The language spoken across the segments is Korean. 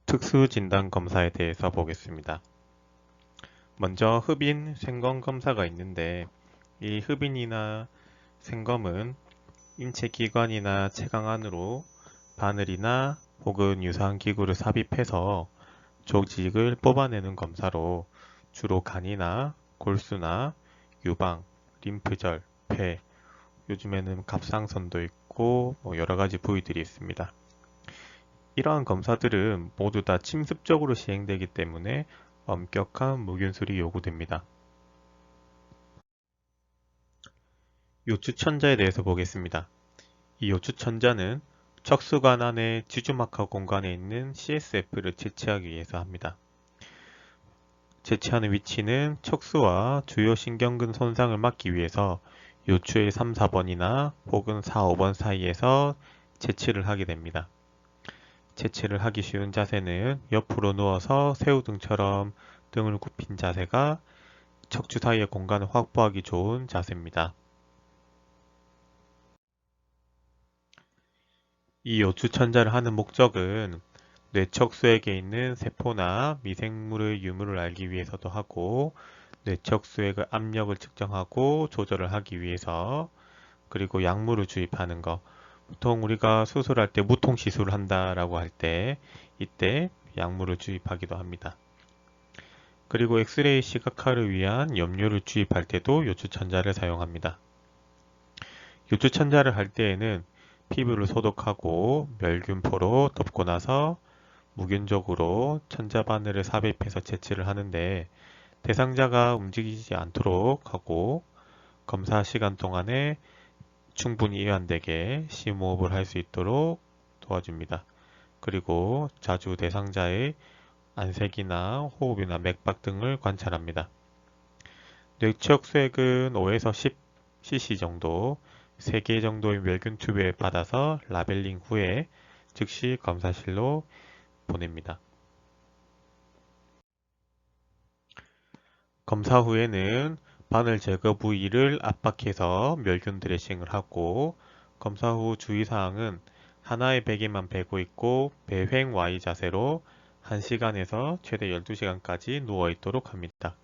특수진단검사에 대해서 보겠습니다. 먼저 흡인, 생검 검사가 있는데 이 흡인이나 생검은 인체 기관이나 체강 안으로 바늘이나 혹은 유사한 기구를 삽입해서 조직을 뽑아내는 검사로 주로 간이나 골수나 유방, 림프절, 폐, 요즘에는 갑상선도 있고 여러 가지 부위들이 있습니다. 이러한 검사들은 모두 다 침습적으로 시행되기 때문에 엄격한 무균술이 요구됩니다. 요추천자에 대해서 보겠습니다. 이 요추천자는 척수관 안의 지주막하 공간에 있는 CSF를 채취하기 위해서 합니다. 채취하는 위치는 척수와 주요 신경근 손상을 막기 위해서 요추의 3, 4번이나 혹은 4, 5번 사이에서 채취를 하게 됩니다. 채취를 하기 쉬운 자세는 옆으로 누워서 새우등처럼 등을 굽힌 자세가 척추 사이의 공간을 확보하기 좋은 자세입니다. 이 요추천자를 하는 목적은 뇌척수액에 있는 세포나 미생물의 유무를 알기 위해서도 하고 뇌척수액의 압력을 측정하고 조절을 하기 위해서 그리고 약물을 주입하는 것 보통 우리가 수술할 때 무통 시술을 한다라고 할 때 이때 약물을 주입하기도 합니다. 그리고 엑스레이 시각화를 위한 염료를 주입할 때도 요추천자를 사용합니다. 요추천자를 할 때에는 피부를 소독하고 멸균포로 덮고 나서 무균적으로 천자바늘을 삽입해서 채취를 하는데 대상자가 움직이지 않도록 하고 검사 시간 동안에 충분히 이완되게 심호흡을 할 수 있도록 도와줍니다. 그리고 자주 대상자의 안색이나 호흡이나 맥박 등을 관찰합니다. 뇌척수액은 5에서 10cc 정도 3개 정도의 멸균 튜브에 받아서 라벨링 후에 즉시 검사실로 보냅니다. 검사 후에는 바늘 제거 부위를 압박해서 멸균 드레싱을 하고 검사 후 주의사항은 하나의 베개만 베고 있고 배횡 Y 자세로 1시간에서 최대 12시간까지 누워 있도록 합니다.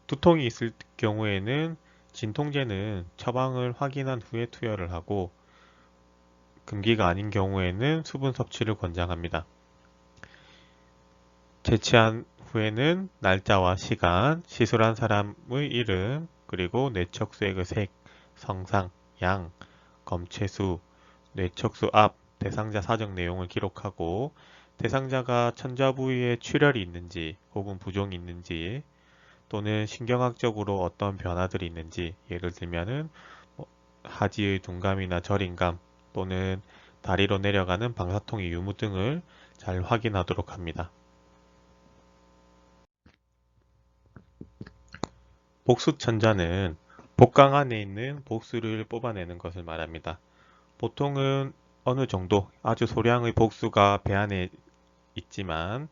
두통이 있을 경우에는 진통제는 처방을 확인한 후에 투여를 하고 금기가 아닌 경우에는 수분 섭취를 권장합니다. 채취한 후에는 날짜와 시간, 시술한 사람의 이름, 그리고 뇌척수액의 색, 성상, 양, 검체수, 뇌척수 앞, 대상자 사정 내용을 기록하고 대상자가 천자 부위에 출혈이 있는지 혹은 부종이 있는지 또는 신경학적으로 어떤 변화들이 있는지 예를 들면은 하지의 둔감이나 저림감 또는 다리로 내려가는 방사통의 유무 등을 잘 확인하도록 합니다. 복수천자는 복강 안에 있는 복수를 뽑아내는 것을 말합니다. 보통은 어느 정도 아주 소량의 복수가 배 안에 있지만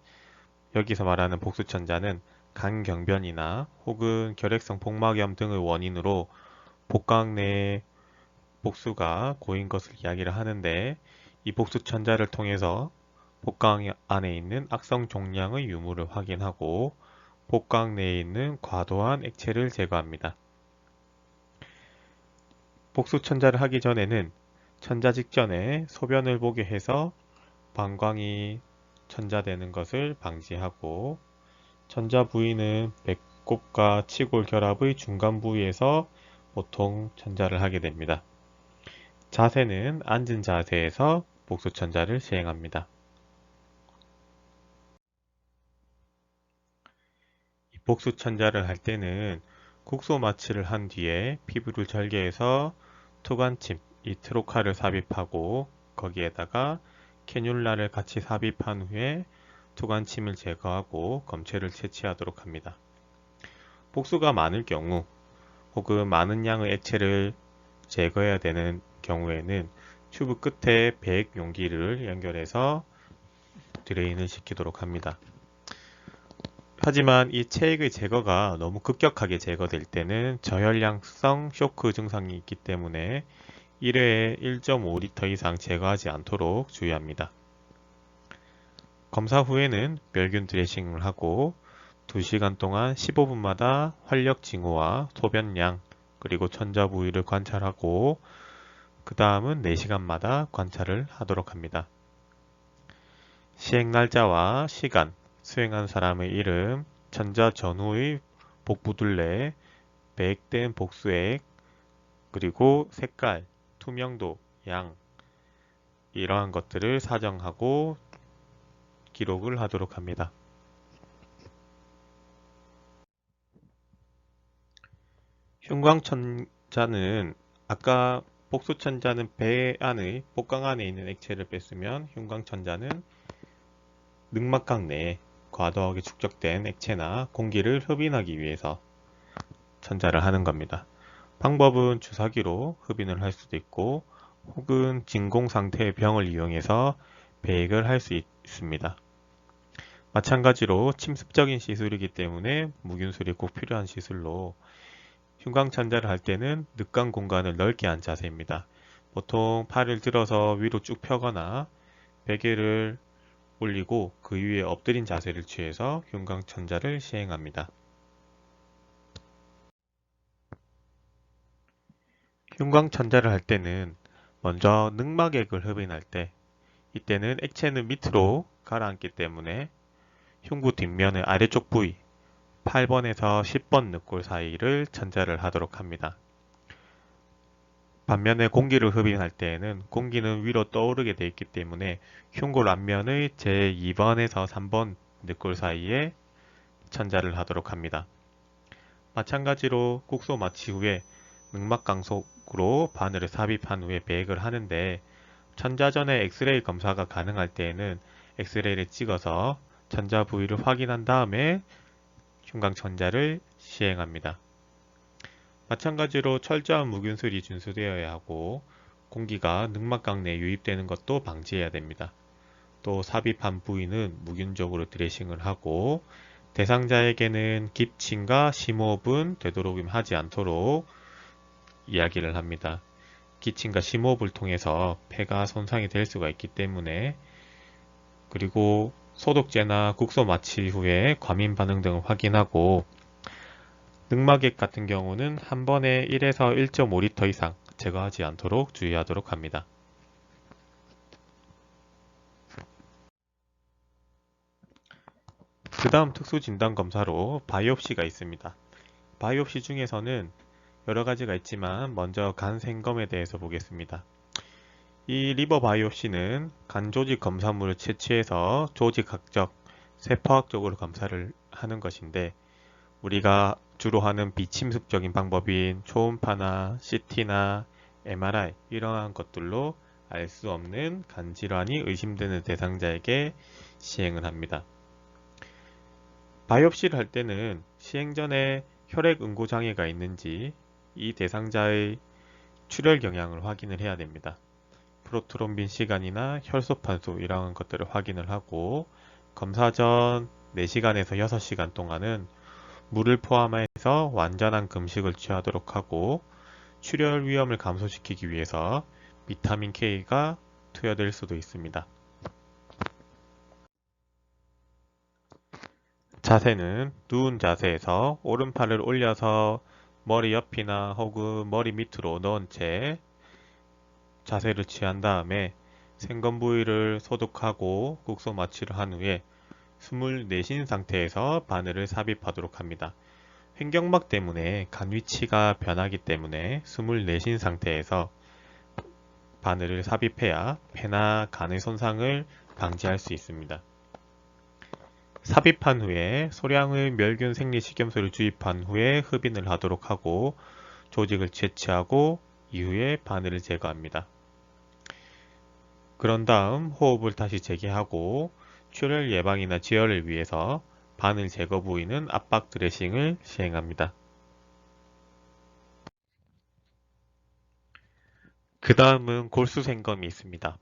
여기서 말하는 복수천자는 간경변이나 혹은 결핵성 복막염 등의 원인으로 복강 내에 복수가 고인 것을 이야기를 하는데 이 복수천자를 통해서 복강 안에 있는 악성 종양의 유무를 확인하고 복강 내에 있는 과도한 액체를 제거합니다. 복수천자를 하기 전에는 천자 직전에 소변을 보게 해서 방광이 천자되는 것을 방지하고 천자 부위는 배꼽과 치골 결합의 중간 부위에서 보통 천자를 하게 됩니다. 자세는 앉은 자세에서 복수천자를 시행합니다. 복수천자를 할 때는 국소 마취를 한 뒤에 피부를 절개해서 투관침, 이 트로카를 삽입하고 거기에다가 캐뉼라를 같이 삽입한 후에 투관침을 제거하고 검체를 채취하도록 합니다. 복수가 많을 경우 혹은 많은 양의 액체를 제거해야 되는 경우에는 튜브 끝에 배액 용기를 연결해서 드레인을 시키도록 합니다. 하지만 이 체액의 제거가 너무 급격하게 제거될 때는 저혈량성 쇼크 증상이 있기 때문에 1회에 1.5리터 이상 제거하지 않도록 주의합니다. 검사 후에는 멸균 드레싱을 하고 2시간 동안 15분마다 활력 징후와 소변량 그리고 천자 부위를 관찰하고 그 다음은 4시간마다 관찰을 하도록 합니다. 시행 날짜와 시간, 수행한 사람의 이름, 천자 전후의 복부둘레, 배액된 복수액, 그리고 색깔, 투명도, 양 이러한 것들을 사정하고 기록을 하도록 합니다. 흉광천자는 아까 복수천자는 배 안의 복강 안에 있는 액체를 뺐으면 흉광천자는 늑막강 내에 과도하게 축적된 액체나 공기를 흡인하기 위해서 천자를 하는 겁니다. 방법은 주사기로 흡인을 할 수도 있고 혹은 진공 상태의 병을 이용해서 배액을 할 수 있습니다. 마찬가지로 침습적인 시술이기 때문에 무균술이 꼭 필요한 시술로 흉광천자를 할 때는 늑강 공간을 넓게 한 자세입니다. 보통 팔을 들어서 위로 쭉 펴거나 베개를 올리고 그 위에 엎드린 자세를 취해서 흉광천자를 시행합니다. 흉광천자를 할 때는 먼저 늑막액을 흡인할 때 이때는 액체는 밑으로 가라앉기 때문에 흉부 뒷면의 아래쪽 부위 8번에서 10번 늑골 사이를 천자를 하도록 합니다. 반면에 공기를 흡인할 때에는 공기는 위로 떠오르게 되어 있기 때문에 흉골 앞면의 제2번에서 3번 늑골 사이에 천자를 하도록 합니다. 마찬가지로 국소 마취 후에 늑막강속으로 바늘을 삽입한 후에 배액을 하는데 천자 전에 엑스레이 검사가 가능할 때에는 엑스레이를 찍어서 천자 부위를 확인한 다음에 흉광천자를 시행합니다. 마찬가지로 철저한 무균술이 준수되어야 하고 공기가 늑막강 내에 유입되는 것도 방지해야 됩니다. 또 삽입한 부위는 무균적으로 드레싱을 하고 대상자에게는 깁침과 심호흡은 되도록이면 하지 않도록 이야기를 합니다. 기침과 심호흡을 통해서 폐가 손상이 될 수가 있기 때문에 그리고 소독제나 국소 마취 후에 과민 반응 등을 확인하고 늑막액 같은 경우는 한 번에 1에서 1.5리터 이상 제거하지 않도록 주의하도록 합니다. 그 다음 특수진단검사로 바이옵시가 있습니다. 바이옵시 중에서는 여러 가지가 있지만 먼저 간 생검에 대해서 보겠습니다. 이 리버 바이옵시는 간 조직 검사물을 채취해서 조직학적, 세포학적으로 검사를 하는 것인데 우리가 주로 하는 비침습적인 방법인 초음파나 CT나 MRI 이러한 것들로 알 수 없는 간 질환이 의심되는 대상자에게 시행을 합니다. 바이옵시를 할 때는 시행 전에 혈액 응고 장애가 있는지 이 대상자의 출혈 경향을 확인을 해야 됩니다. 프로트롬빈 시간이나 혈소판수 이러한 것들을 확인을 하고 검사 전 4시간에서 6시간 동안은 물을 포함해서 완전한 금식을 취하도록 하고 출혈 위험을 감소시키기 위해서 비타민 K가 투여될 수도 있습니다. 자세는 누운 자세에서 오른팔을 올려서 머리 옆이나 혹은 머리 밑으로 넣은 채 자세를 취한 다음에 생건 부위를 소독하고 국소 마취를 한 후에 숨을 내쉰 상태에서 바늘을 삽입하도록 합니다. 횡격막 때문에 간 위치가 변하기 때문에 숨을 내쉰 상태에서 바늘을 삽입해야 폐나 간의 손상을 방지할 수 있습니다. 삽입한 후에 소량의 멸균 생리식염수를 주입한 후에 흡인을 하도록 하고 조직을 채취하고 이후에 바늘을 제거합니다. 그런 다음 호흡을 다시 재개하고 출혈 예방이나 지혈을 위해서 바늘 제거 부위는 압박 드레싱을 시행합니다. 그 다음은 골수 생검이 있습니다.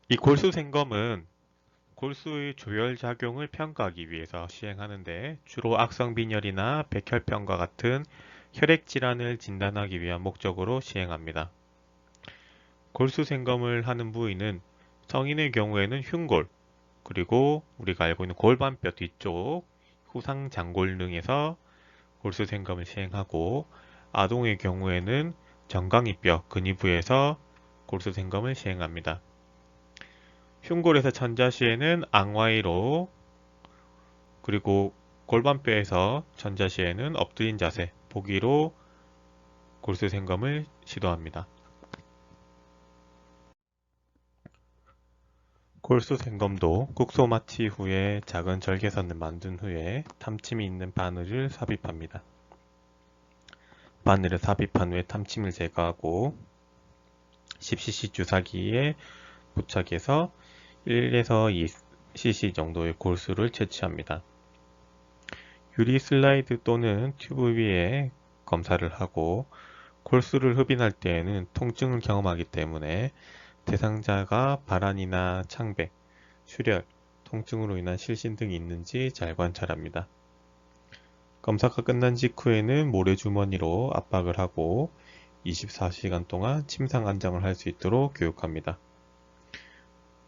이 골수 생검은 골수의 조혈 작용을 평가하기 위해서 시행하는데 주로 악성 빈혈이나 백혈병과 같은 혈액 질환을 진단하기 위한 목적으로 시행합니다. 골수 생검을 하는 부위는 성인의 경우에는 흉골, 그리고 우리가 알고 있는 골반뼈 뒤쪽 후상장골능에서 골수 생검을 시행하고, 아동의 경우에는 정강이뼈 근위부에서 골수 생검을 시행합니다. 흉골에서 천자 시에는 앙와이로, 그리고 골반뼈에서 천자 시에는 엎드린 자세 보기로 골수 생검을 시도합니다. 골수 생검도 국소 마취 후에 작은 절개선을 만든 후에 탐침이 있는 바늘을 삽입합니다. 바늘을 삽입한 후에 탐침을 제거하고 10cc 주사기에 부착해서 1에서 2cc 정도의 골수를 채취합니다. 유리 슬라이드 또는 튜브 위에 검사를 하고, 골수를 흡인할 때에는 통증을 경험하기 때문에 대상자가 발한이나 창백, 출혈, 통증으로 인한 실신 등이 있는지 잘 관찰합니다. 검사가 끝난 직후에는 모래주머니로 압박을 하고 24시간 동안 침상 안정을 할 수 있도록 교육합니다.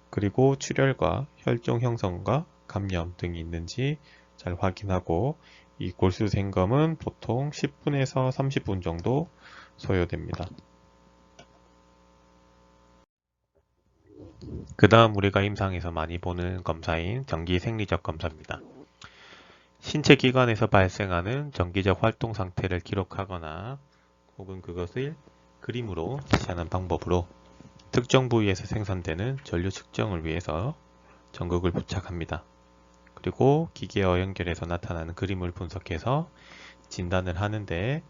그리고 출혈과 혈종 형성과 감염 등이 있는지 잘 확인하고, 이 골수 생검은 보통 10분에서 30분 정도 소요됩니다. 그 다음 우리가 임상에서 많이 보는 검사인 정기생리적 검사입니다. 신체 기관에서 발생하는 정기적 활동 상태를 기록하거나 혹은 그것을 그림으로 지시하는 방법으로 특정 부위에서 생산되는 전류 측정을 위해서 전극을 부착합니다. 그리고 기계와 연결해서 나타나는 그림을 분석해서 진단을 하는데,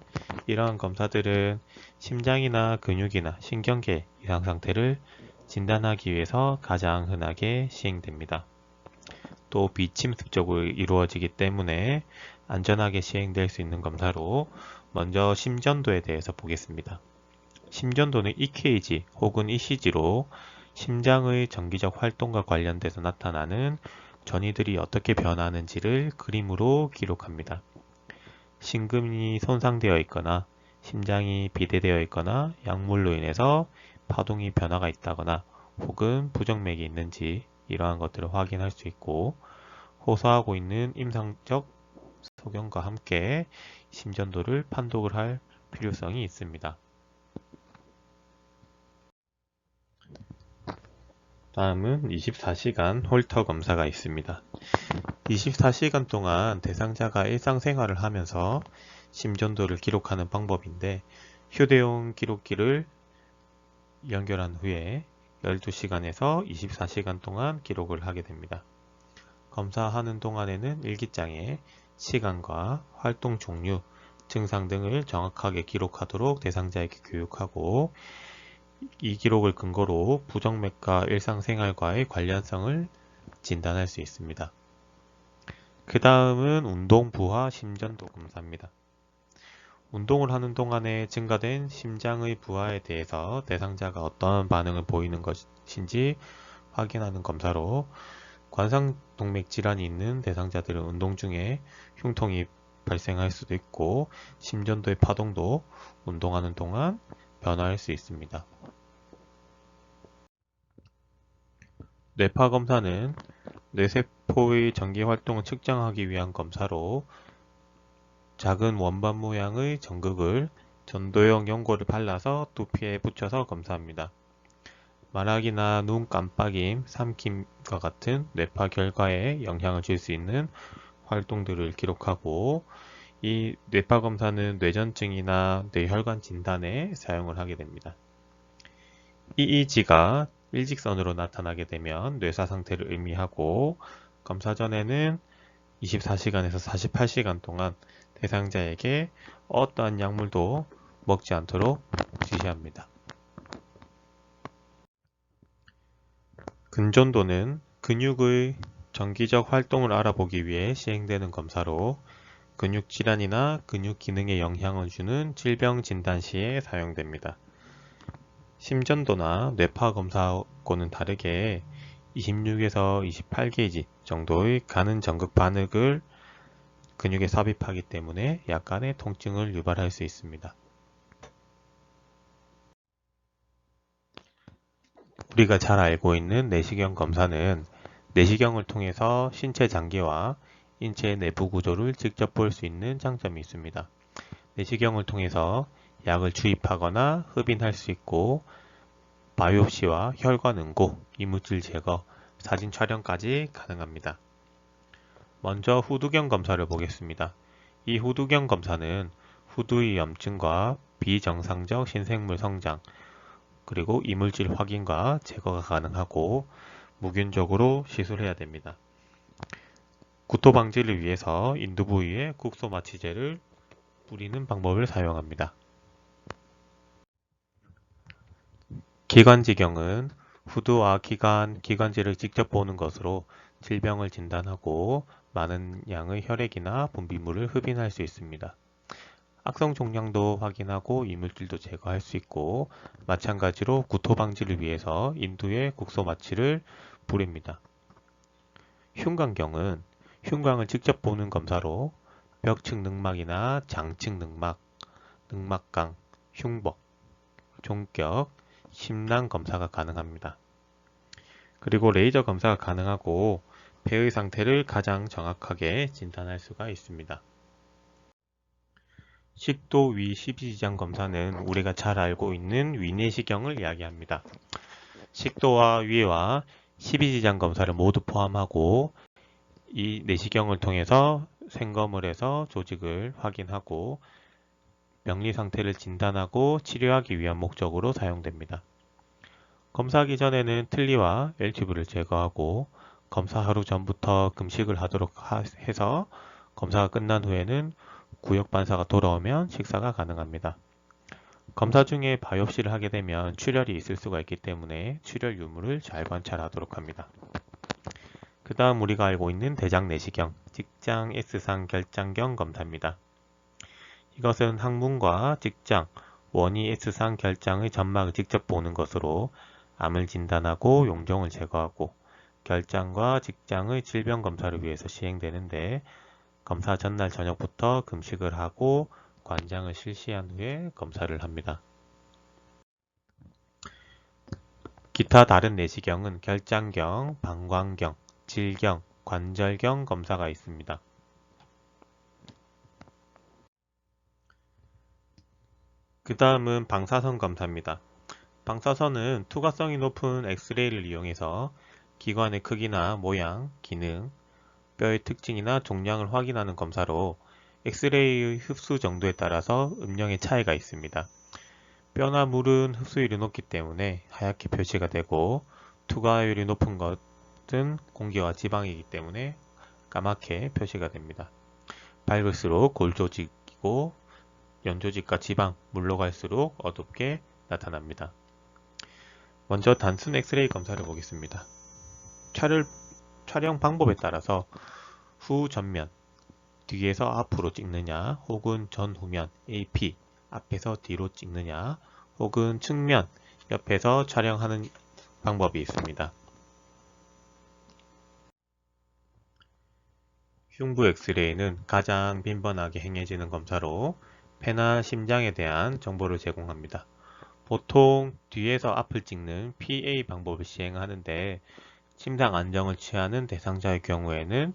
이러한 검사들은 심장이나 근육이나 신경계 이상 상태를 진단하기 위해서 가장 흔하게 시행됩니다. 또 비침습적으로 이루어지기 때문에 안전하게 시행될 수 있는 검사로 먼저 심전도에 대해서 보겠습니다. 심전도는 EKG 혹은 ECG로 심장의 정기적 활동과 관련돼서 나타나는 전이들이 어떻게 변하는지를 그림으로 기록합니다. 심근이 손상되어 있거나 심장이 비대되어 있거나 약물로 인해서 파동이 변화가 있다거나 혹은 부정맥이 있는지 이러한 것들을 확인할 수 있고, 호소하고 있는 임상적 소견과 함께 심전도를 판독을 할 필요성이 있습니다. 다음은 24시간 홀터 검사가 있습니다. 24시간 동안 대상자가 일상생활을 하면서 심전도를 기록하는 방법인데, 휴대용 기록기를 연결한 후에 12시간에서 24시간 동안 기록을 하게 됩니다. 검사하는 동안에는 일기장에 시간과 활동 종류, 증상 등을 정확하게 기록하도록 대상자에게 교육하고, 이 기록을 근거로 부정맥과 일상생활과의 관련성을 진단할 수 있습니다. 그 다음은 운동 부하 심전도 검사입니다. 운동을 하는 동안에 증가된 심장의 부하에 대해서 대상자가 어떤 반응을 보이는 것인지 확인하는 검사로, 관상동맥 질환이 있는 대상자들은 운동 중에 흉통이 발생할 수도 있고 심전도의 파동도 운동하는 동안 변화할 수 있습니다. 뇌파 검사는 뇌세포의 전기 활동을 측정하기 위한 검사로, 작은 원반 모양의 전극을 전도형 연고를 발라서 두피에 붙여서 검사합니다. 말하기나 눈 깜빡임, 삼킴과 같은 뇌파 결과에 영향을 줄 수 있는 활동들을 기록하고, 이 뇌파 검사는 뇌전증이나 뇌혈관 진단에 사용을 하게 됩니다. EEG가 일직선으로 나타나게 되면 뇌사 상태를 의미하고, 검사 전에는 24시간에서 48시간 동안 대상자에게 어떠한 약물도 먹지 않도록 지시합니다. 근전도는 근육의 정기적 활동을 알아보기 위해 시행되는 검사로, 근육 질환이나 근육 기능에 영향을 주는 질병 진단 시에 사용됩니다. 심전도나 뇌파 검사하고는 다르게 26에서 28게이지 정도의 가는 전극 반응을 근육에 삽입하기 때문에 약간의 통증을 유발할 수 있습니다. 우리가 잘 알고 있는 내시경 검사는 내시경을 통해서 신체 장기와 인체 내부 구조를 직접 볼 수 있는 장점이 있습니다. 내시경을 통해서 약을 주입하거나 흡인할 수 있고 바이옵시와 혈관 응고, 이물질 제거, 사진 촬영까지 가능합니다. 먼저 후두경 검사를 보겠습니다. 이 후두경 검사는 후두의 염증과 비정상적 신생물 성장, 그리고 이물질 확인과 제거가 가능하고 무균적으로 시술해야 됩니다. 구토 방지를 위해서 인두 부위에 국소 마취제를 뿌리는 방법을 사용합니다. 기관지경은 후두와 기관지를 직접 보는 것으로 질병을 진단하고 많은 양의 혈액이나 분비물을 흡인할 수 있습니다. 악성 종양도 확인하고 이물질도 제거할 수 있고 마찬가지로 구토 방지를 위해서 인두에 국소 마취를 뿌립니다. 흉곽경은 흉곽을 직접 보는 검사로 벽측 늑막이나 장측 늑막, 늑막강, 흉벅, 종격, 심낭 검사가 가능합니다. 그리고 레이저 검사가 가능하고 폐의 상태를 가장 정확하게 진단할 수가 있습니다. 식도 위 십이지장 검사는 우리가 잘 알고 있는 위내시경을 이야기합니다. 식도와 위와 십이지장 검사를 모두 포함하고 이 내시경을 통해서 생검을 해서 조직을 확인하고 병리 상태를 진단하고 치료하기 위한 목적으로 사용됩니다. 검사하기 전에는 틀니와 L튜브를 제거하고 검사 하루 전부터 금식을 하도록 해서 검사가 끝난 후에는 구역 반사가 돌아오면 식사가 가능합니다. 검사 중에 바이옵시를 하게 되면 출혈이 있을 수가 있기 때문에 출혈 유무를 잘 관찰하도록 합니다. 그 다음 우리가 알고 있는 대장 내시경, 직장 S상 결장경 검사입니다. 이것은 항문과 직장, 원위 S상 결장의 점막을 직접 보는 것으로 암을 진단하고 용종을 제거하고 결장과 직장의 질병 검사를 위해서 시행되는데 검사 전날 저녁부터 금식을 하고 관장을 실시한 후에 검사를 합니다. 기타 다른 내시경은 결장경, 방광경, 질경, 관절경 검사가 있습니다. 그 다음은 방사선 검사입니다. 방사선은 투과성이 높은 엑스레이를 이용해서 기관의 크기나 모양, 기능, 뼈의 특징이나 종양을 확인하는 검사로 엑스레이의 흡수 정도에 따라서 음영의 차이가 있습니다. 뼈나 물은 흡수율이 높기 때문에 하얗게 표시가 되고 투과율이 높은 것은 공기와 지방이기 때문에 까맣게 표시가 됩니다. 밝을수록 골조직이고 연조직과 지방, 물로 갈수록 어둡게 나타납니다. 먼저 단순 엑스레이 검사를 보겠습니다. 촬영 방법에 따라서 후 전면, 뒤에서 앞으로 찍느냐, 혹은 전후면, AP, 앞에서 뒤로 찍느냐, 혹은 측면, 옆에서 촬영하는 방법이 있습니다. 흉부 엑스레이는 가장 빈번하게 행해지는 검사로 폐나 심장에 대한 정보를 제공합니다. 보통 뒤에서 앞을 찍는 PA 방법을 시행하는데 심장 안정을 취하는 대상자의 경우에는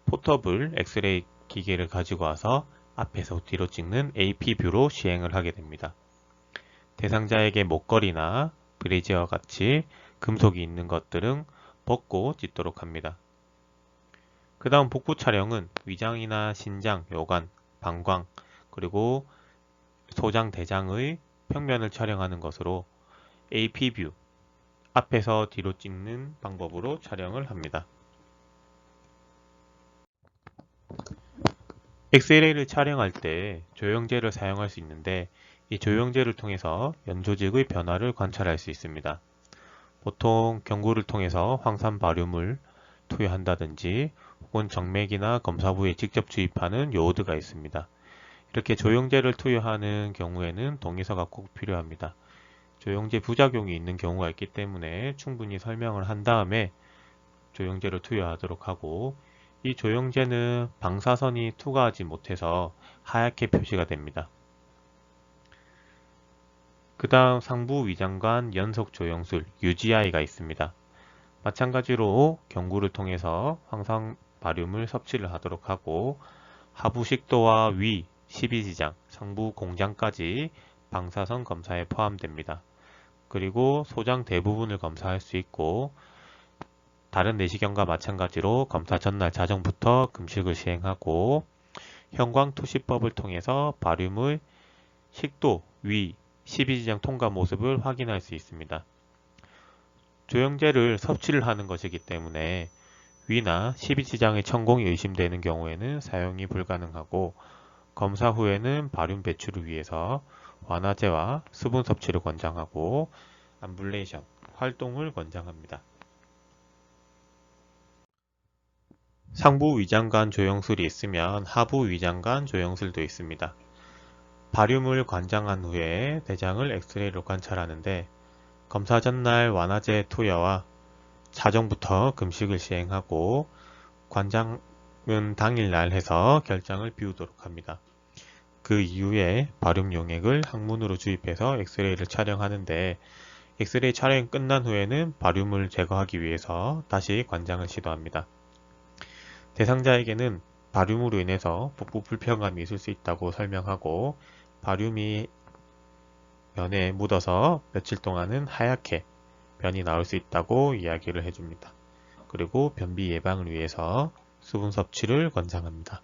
포터블 엑스레이 기계를 가지고 와서 앞에서 뒤로 찍는 AP뷰로 시행을 하게 됩니다. 대상자에게 목걸이나 브래지어와 같이 금속이 있는 것들은 벗고 찍도록 합니다. 그 다음 복부 촬영은 위장이나 신장, 요관, 방광, 그리고 소장, 대장의 평면을 촬영하는 것으로 AP뷰, 앞에서 뒤로 찍는 방법으로 촬영을 합니다. 엑스레이를 촬영할 때 조영제를 사용할 수 있는데 이 조영제를 통해서 연조직의 변화를 관찰할 수 있습니다. 보통 경구를 통해서 황산 발효물 투여한다든지 혹은 정맥이나 검사 부위에 직접 주입하는 요오드가 있습니다. 이렇게 조영제를 투여하는 경우에는 동의서가 꼭 필요합니다. 조영제 부작용이 있는 경우가 있기 때문에 충분히 설명을 한 다음에 조영제를 투여하도록 하고 이 조영제는 방사선이 투과하지 못해서 하얗게 표시가 됩니다. 그 다음 상부 위장관 연속 조영술 UGI가 있습니다. 마찬가지로 경구를 통해서 황산 바륨을 섭취를 하도록 하고 하부 식도와 위 12지장, 상부 공장까지 방사선 검사에 포함됩니다. 그리고 소장 대부분을 검사할 수 있고 다른 내시경과 마찬가지로 검사 전날 자정부터 금식을 시행하고 형광투시법을 통해서 바륨의 식도, 위, 12지장 통과 모습을 확인할 수 있습니다. 조영제를 섭취를 하는 것이기 때문에 위나 12지장의 천공이 의심되는 경우에는 사용이 불가능하고 검사 후에는 바륨 배출을 위해서 완화제와 수분 섭취를 권장하고 암블레이션, 활동을 권장합니다. 상부 위장관 조영술이 있으면 하부 위장관 조영술도 있습니다. 바륨을 관장한 후에 대장을 엑스레이로 관찰하는데 검사 전날 완화제 투여와 자정부터 금식을 시행하고 관장은 당일날 해서 결장을 비우도록 합니다. 그 이후에 바륨 용액을 항문으로 주입해서 엑스레이를 촬영하는데 엑스레이 촬영이 끝난 후에는 바륨을 제거하기 위해서 다시 관장을 시도합니다. 대상자에게는 바륨으로 인해서 복부 불편감이 있을 수 있다고 설명하고 바륨이 면에 묻어서 며칠 동안은 하얗게 변이 나올 수 있다고 이야기를 해줍니다. 그리고 변비 예방을 위해서 수분 섭취를 권장합니다.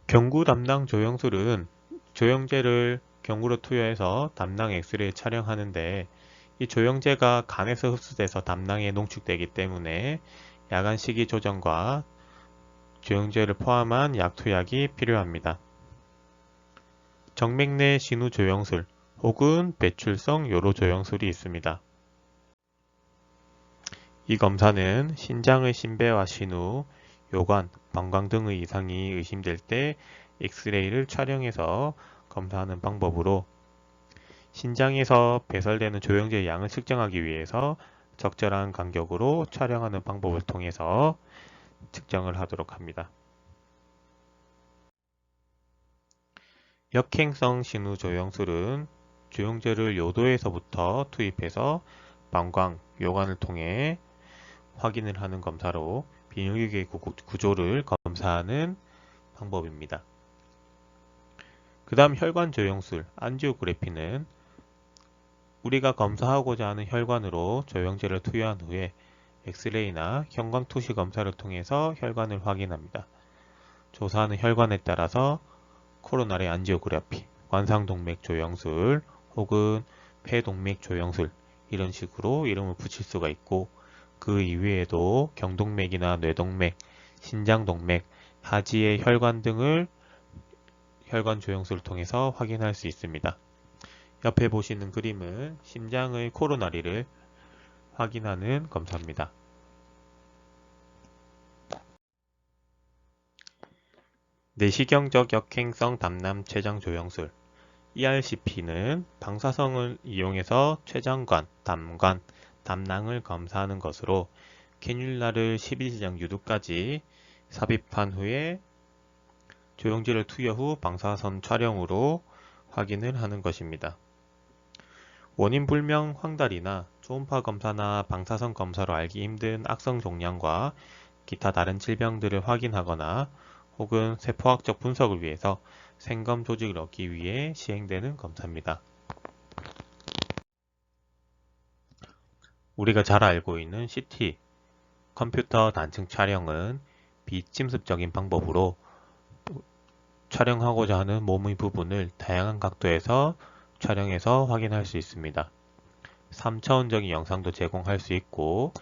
경구 담낭 조영술은 조영제를 경구로 투여해서 담낭 엑스레이 촬영하는데 이 조영제가 간에서 흡수돼서 담낭에 농축되기 때문에 야간 식이 조정과 조영제를 포함한 약투약이 필요합니다. 정맥 내 신우 조영술 혹은 배출성 요로 조영술이 있습니다. 이 검사는 신장의 신배와 신우, 요관, 방광 등의 이상이 의심될 때 엑스레이를 촬영해서 검사하는 방법으로 신장에서 배설되는 조영제의 양을 측정하기 위해서 적절한 간격으로 촬영하는 방법을 통해서 측정을 하도록 합니다. 역행성 신우 조영술은 조영제를 요도에서부터 투입해서 방광, 요관을 통해 확인을 하는 검사로 비뇨기계 구조를 검사하는 방법입니다. 그 다음 혈관 조영술, 안지오그래피는 우리가 검사하고자 하는 혈관으로 조영제를 투여한 후에 엑스레이나 형광투시 검사를 통해서 혈관을 확인합니다. 조사하는 혈관에 따라서 코로나리 안지오그래피, 관상동맥 조영술 혹은 폐동맥 조영술 이런 식으로 이름을 붙일 수가 있고 그 이외에도 경동맥이나 뇌동맥, 신장동맥, 하지의 혈관 등을 혈관 조영술을 통해서 확인할 수 있습니다. 옆에 보시는 그림은 심장의 코로나리를 확인하는 검사입니다. 내시경적 역행성 담낭 췌장 조영술 ERCP는 방사성을 이용해서 췌장관, 담관, 담낭을 검사하는 것으로 캐뉼라를 12지장 유두까지 삽입한 후에 조영제를 투여 후 방사선 촬영으로 확인을 하는 것입니다. 원인 불명 황달이나 초음파 검사나 방사선 검사로 알기 힘든 악성 종양과 기타 다른 질병들을 확인하거나 혹은 세포학적 분석을 위해서 생검 조직을 얻기 위해 시행되는 검사입니다. 우리가 잘 알고 있는 CT, 컴퓨터 단층 촬영은 비침습적인 방법으로 촬영하고자 하는 몸의 부분을 다양한 각도에서 촬영해서 확인할 수 있습니다. 3차원적인 영상도 제공할 수 있고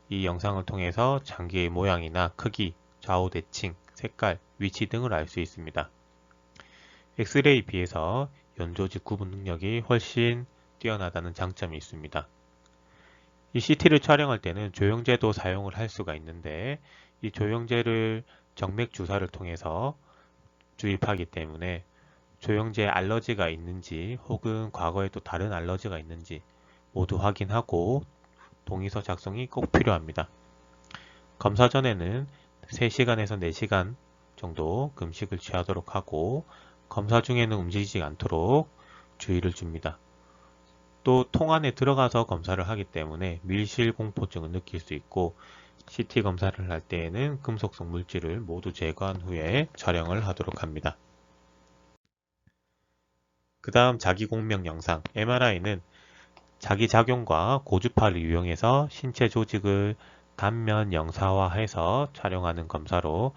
이 영상을 통해서 장기의 모양이나 크기, 좌우 대칭, 색깔, 위치 등을 알 수 있습니다. 엑스레이에 비해서 연조직 구분 능력이 훨씬 뛰어나다는 장점이 있습니다. 이 CT를 촬영할 때는 조영제도 사용을 할 수가 있는데 이 조영제를 정맥 주사를 통해서 주입하기 때문에 조영제에 알러지가 있는지 혹은 과거에 또 다른 알러지가 있는지 모두 확인하고 동의서 작성이 꼭 필요합니다. 검사 전에는 3시간에서 4시간 정도 금식을 취하도록 하고 검사 중에는 움직이지 않도록 주의를 줍니다. 또 통 안에 들어가서 검사를 하기 때문에 밀실 공포증을 느낄 수 있고, CT 검사를 할 때에는 금속성 물질을 모두 제거한 후에 촬영을 하도록 합니다. 그 다음 자기공명 영상 MRI는 자기작용과 고주파를 이용해서 신체 조직을 단면 영상화해서 촬영하는 검사로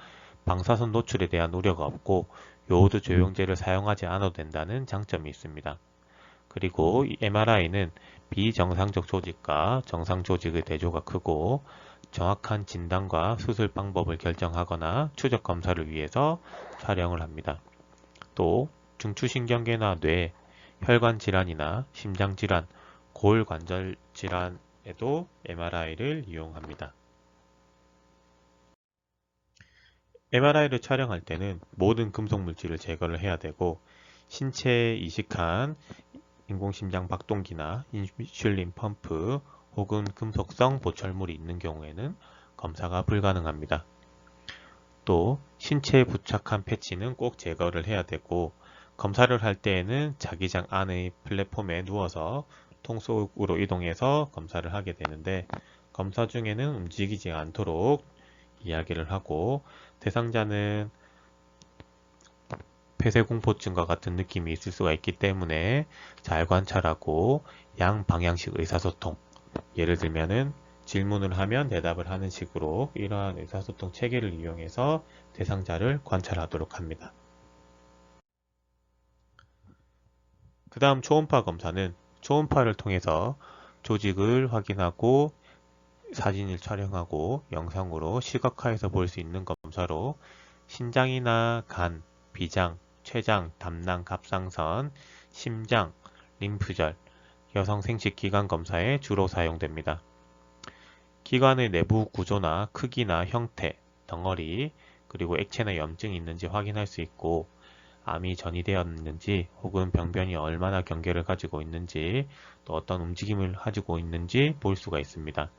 방사선 노출에 대한 우려가 없고 요오드 조영제를 사용하지 않아도 된다는 장점이 있습니다. 그리고 이 MRI는 비정상적 조직과 정상 조직의 대조가 크고 정확한 진단과 수술 방법을 결정하거나 추적 검사를 위해서 촬영을 합니다. 또 중추신경계나 뇌, 혈관 질환이나 심장 질환, 골관절 질환에도 MRI를 이용합니다. MRI를 촬영할 때는 모든 금속 물질을 제거를 해야 되고 신체에 이식한 인공심장 박동기나 인슐린 펌프 혹은 금속성 보철물이 있는 경우에는 검사가 불가능합니다. 또 신체에 부착한 패치는 꼭 제거를 해야 되고 검사를 할 때에는 자기장 안의 플랫폼에 누워서 통 속으로 이동해서 검사를 하게 되는데 검사 중에는 움직이지 않도록 이야기를 하고 대상자는 폐쇄공포증과 같은 느낌이 있을 수가 있기 때문에 잘 관찰하고 양방향식 의사소통, 예를 들면은 질문을 하면 대답을 하는 식으로 이러한 의사소통 체계를 이용해서 대상자를 관찰하도록 합니다. 그 다음 초음파 검사는 초음파를 통해서 조직을 확인하고 사진을 촬영하고 영상으로 시각화해서 볼 수 있는 검사로 신장이나 간, 비장, 췌장, 담낭, 갑상선, 심장, 림프절, 여성 생식 기관 검사에 주로 사용됩니다. 기관의 내부 구조나 크기나 형태, 덩어리, 그리고 액체나 염증이 있는지 확인할 수 있고 암이 전이되었는지 혹은 병변이 얼마나 경계를 가지고 있는지 또 어떤 움직임을 가지고 있는지 볼 수가 있습니다.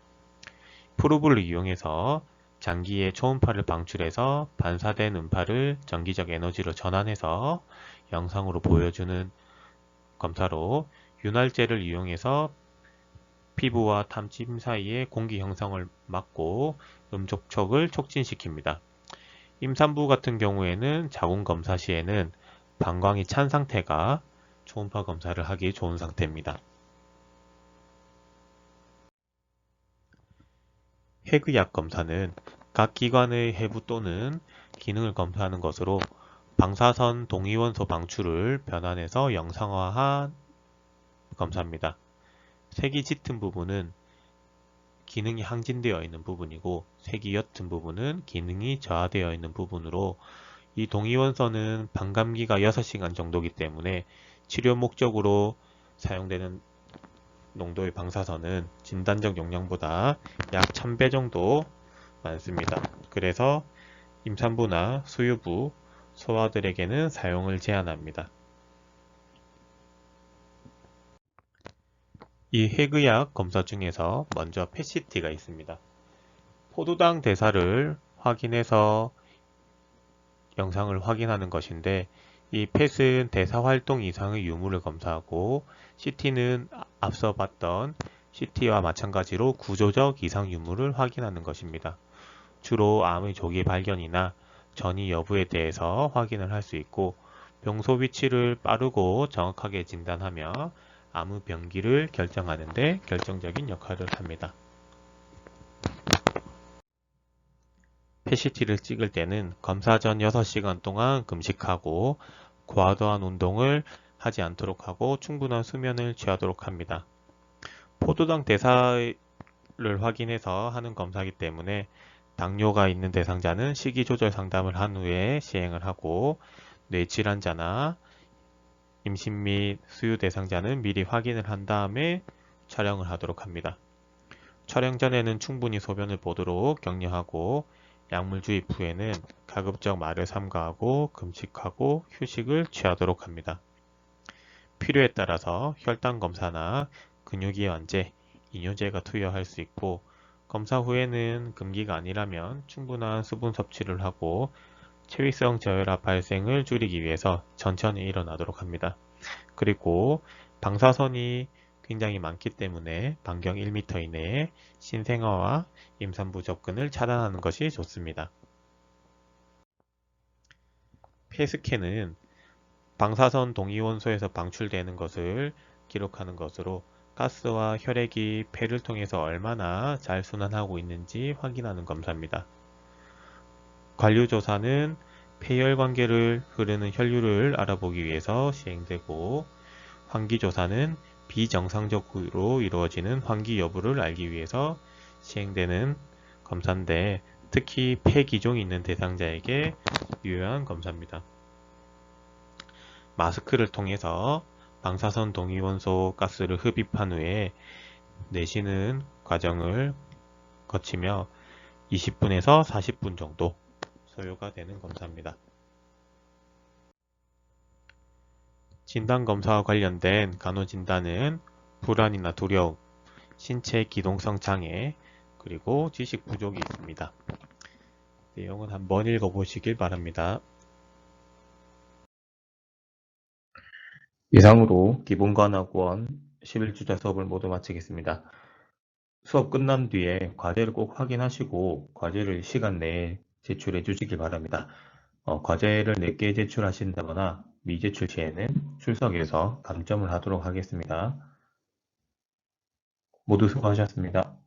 프로브를 이용해서 장기에 초음파를 방출해서 반사된 음파를 전기적 에너지로 전환해서 영상으로 보여주는 검사로 윤활제를 이용해서 피부와 탐짐 사이에 공기 형성을 막고 음접촉을 촉진시킵니다. 임산부 같은 경우에는 자궁 검사 시에는 방광이 찬 상태가 초음파 검사를 하기 좋은 상태입니다. 핵의학 검사는 각 기관의 해부 또는 기능을 검사하는 것으로 방사선 동위원소 방출을 변환해서 영상화한 검사입니다. 색이 짙은 부분은 기능이 항진되어 있는 부분이고 색이 옅은 부분은 기능이 저하되어 있는 부분으로 이 동위원소는 반감기가 6시간 정도이기 때문에 치료 목적으로 사용되는 농도의 방사선은 진단적 용량보다 약 1000배 정도 많습니다. 그래서 임산부나 수유부, 소아들에게는 사용을 제한합니다. 이 핵의학 검사 중에서 먼저 펫CT가 있습니다. 포도당 대사를 확인해서 영상을 확인하는 것인데 이 펫은 대사 활동 이상의 유무를 검사하고 CT는 앞서 봤던 CT와 마찬가지로 구조적 이상 유무를 확인하는 것입니다. 주로 암의 조기 발견이나 전이 여부에 대해서 확인을 할 수 있고 병소 위치를 빠르고 정확하게 진단하며 암의 병기를 결정하는 데 결정적인 역할을 합니다. 펫CT를 찍을 때는 검사 전 6시간 동안 금식하고 과도한 운동을 하지 않도록 하고 충분한 수면을 취하도록 합니다. 포도당 대사를 확인해서 하는 검사이기 때문에 당뇨가 있는 대상자는 식이 조절 상담을 한 후에 시행을 하고 뇌질환자나 임신 및 수유 대상자는 미리 확인을 한 다음에 촬영을 하도록 합니다. 촬영 전에는 충분히 소변을 보도록 격려하고 약물 주입 후에는 가급적 말을 삼가하고 금식하고 휴식을 취하도록 합니다. 필요에 따라서 혈당 검사나 근육이완제, 이뇨제가 투여할 수 있고 검사 후에는 금기가 아니라면 충분한 수분 섭취를 하고 체위성 저혈압 발생을 줄이기 위해서 천천히 일어나도록 합니다. 그리고 방사선이 굉장히 많기 때문에 반경 1m 이내에 신생아와 임산부 접근을 차단하는 것이 좋습니다. 폐스캔은 방사선 동위원소에서 방출되는 것을 기록하는 것으로 가스와 혈액이 폐를 통해서 얼마나 잘 순환하고 있는지 확인하는 검사입니다. 관류조사는 폐혈관계를 흐르는 혈류를 알아보기 위해서 시행되고, 환기조사는 비정상적으로 이루어지는 환기 여부를 알기 위해서 시행되는 검사인데, 특히 폐기종이 있는 대상자에게 유효한 검사입니다. 마스크를 통해서 방사선 동위원소 가스를 흡입한 후에 내쉬는 과정을 거치며 20분에서 40분 정도 소요가 되는 검사입니다. 진단검사와 관련된 간호진단은 불안이나 두려움, 신체 기동성 장애, 그리고 지식 부족이 있습니다. 내용은 한번 읽어보시길 바랍니다. 이상으로 기본관학원 11주차 수업을 모두 마치겠습니다. 수업 끝난 뒤에 과제를 꼭 확인하시고 과제를 시간 내에 제출해 주시길 바랍니다. 과제를 4개 제출하신다거나 미제출 시에는 출석해서 감점을 하도록 하겠습니다. 모두 수고하셨습니다.